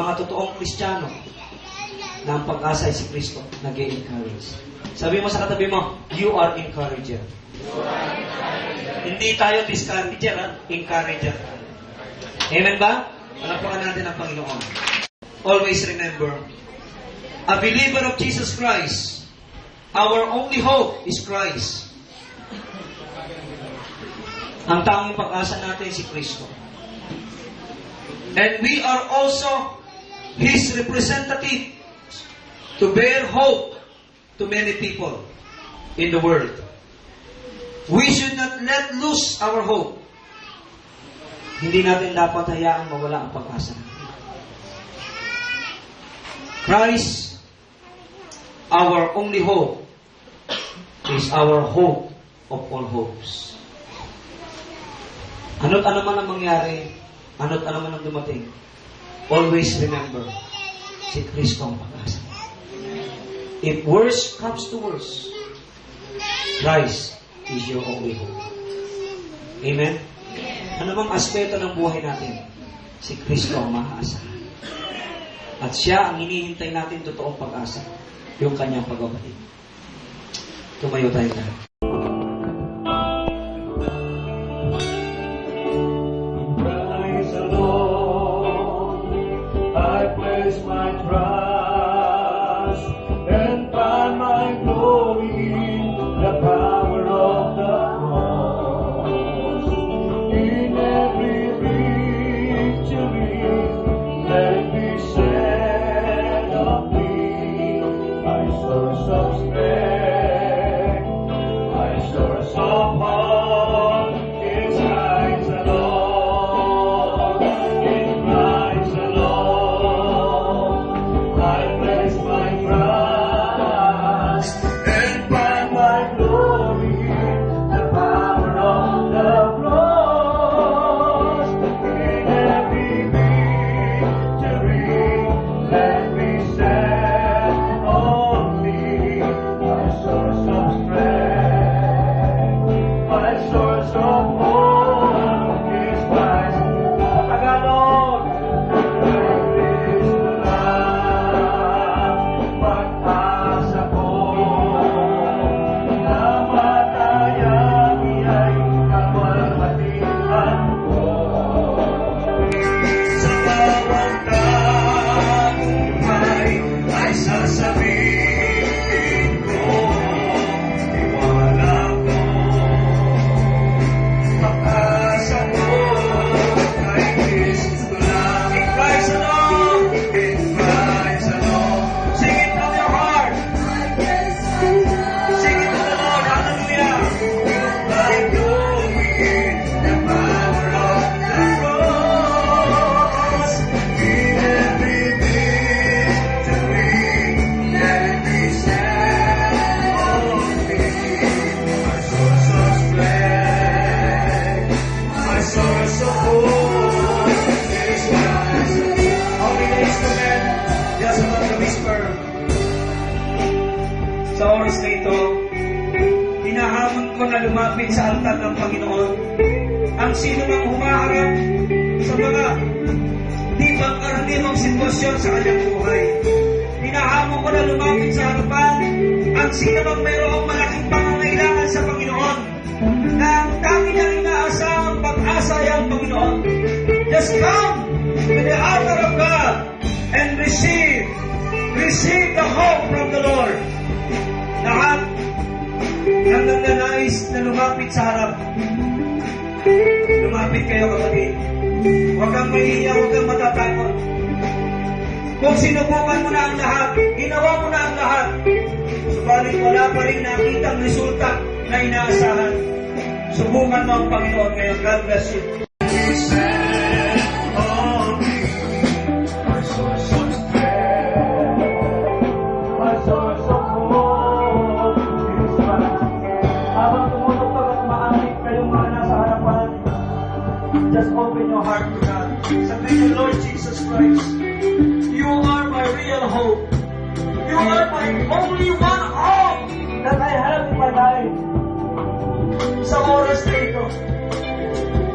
Mga totoong Kristiyano na ang pag-asa ay si Kristo, nag-i-encourage. Sabi mo sa katabi mo, you are encourager. Hindi tayo discourager, encourager. Amen ba? Palakpakan natin ang Panginoon. Always remember, a believer of Jesus Christ, our only hope is Christ. Ang tanging pag-asa natin si Kristo. And we are also His representative to bear hope to many people in the world. We should not let lose our hope. Hindi natin dapat hayaang mawala ang pag-asa. Christ, our only hope, is our hope of all hopes. Ano't ano man ang mangyari, ano't ano man ang dumating, always remember, si Kristo ang pag-asa. If worse comes to worse, Christ is your only hope. Amen? Ano bang aspeto ng buhay natin? Si Kristo ang maaasahan. At siya ang hinihintay natin totoong pag-asa, yung kanyang pagbabalik. Tumayo tayo na. Sa oras na ito, hinahamon ko na lumapit sa altar ng Panginoon ang sino mang humaharap sa mga di pangkaraniwang sitwasyon sa kanyang buhay. Hinahamon ko na lumapit sa harapan ang sino mang mayroong malaking pangangailangan sa Panginoon na ang tanging niyang inaasahang pag-asa ay ang Panginoon. Just come to the altar of God and receive the hope from the Lord. Lahat ng nagnanais na lumapit sa harap, lumapit kayo kapatid. Huwag kang mahihiya, huwag kang matatakot. Kung sinubukan mo na ang lahat, ginawa mo na ang lahat, subalit wala pa rin nakitang resulta na inaasahan, subukan mo ang Panginoon ngayon. God bless you. Just open your heart to God. Sabihin, Lord Jesus Christ, you are my real hope. You are my only one hope that I have in my life. Sa oras na ito,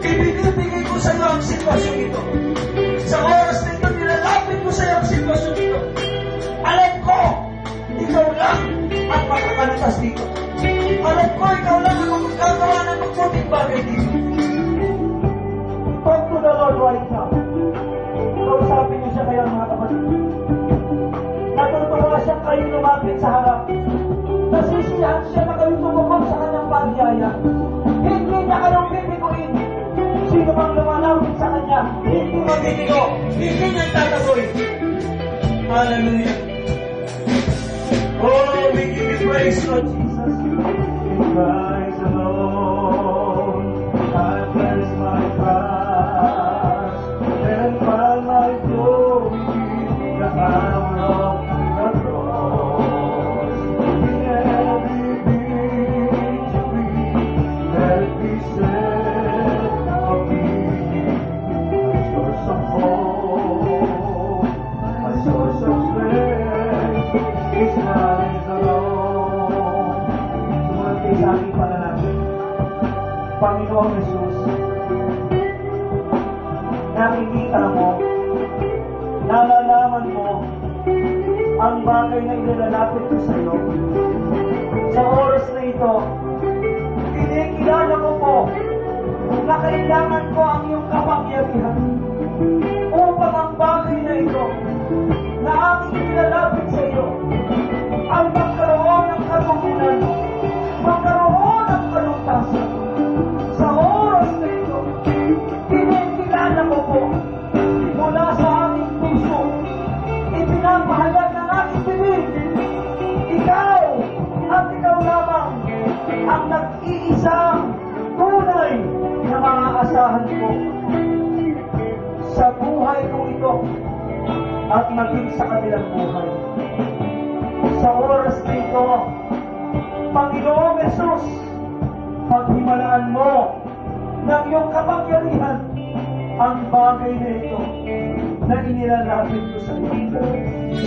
ibinibigay ko sa iyo ang sitwasyon ito. Sa oras na ito, nilalapit ko sa lumalapit sa harap. Nasisiyahan siya na kayo tumukod sa kanyang pagyaya. Hindi niya kayong bibiguin. Sino mang lumalapit sa kanya, hindi mabibigo, hindi niya tataboy. Hallelujah. Oh, we give you praise, Lord Jesus. In Christ alone, I place my trust, and find my glory in the power of the cross. In every victory, let it be said of me, my source of hope, my source of strength, is Christ alone. Sumunod kayo sa aking panalangin. Panginoong Jesus, nakikita mo, nalalaman mo ang bagay na ilalapit ko sa iyo. Sa oras na ito, kinikilala ko po na kailangan ko ang iyong kapangyarihan upang ang bagay na ito na aking ilalapit sa iyo ay magkaroon ng katugunan, magkaroon ng kalungkasan. Sa oras na ito, kinikilala ko po mula sa aking puso, ipinapahayag ng aking bibig, ikaw at ikaw lamang ang nag-iisang tunay na maaasahan ko sa buhay kong ito at maging sa kanilang buhay. Sa oras na ito, Panginoong Jesus, paghimalaan mo ng iyong kapangyarihan ang bagay na ito na inilalapit ko sa iyo.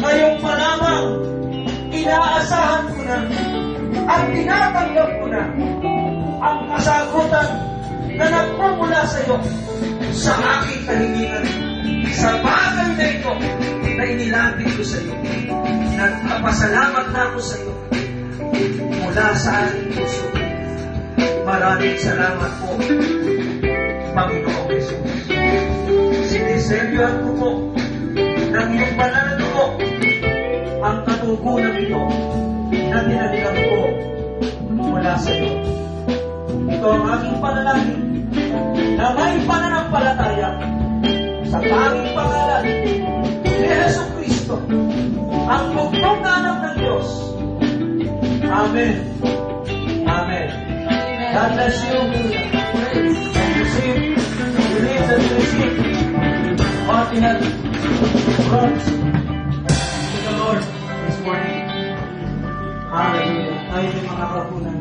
Ngayon pa lamang, inaasahan ko na at tinatanggap ko na ang kasagutan na nagmumula sa iyo sa aking kahilingan sa bagay na ito na inilapit ko sa iyo. Nagpapasalamat na ako sa iyo mula sa aking puso. Maraming salamat po, Panginoong Jesus. Siniseryohan ko po ng iyong banal na dugo ang katugunan ito na dinadigan ko mula sa iyo. Ito ang aking panalangin na may pananampalataya sa tanging pangalan ni Jesucristo, ang bugtong anak ng Diyos. Amen. Amen. God bless you. And receive, believe that you receive what you have brought to the Lord this morning. Hallelujah. Tayo din mga kapunan.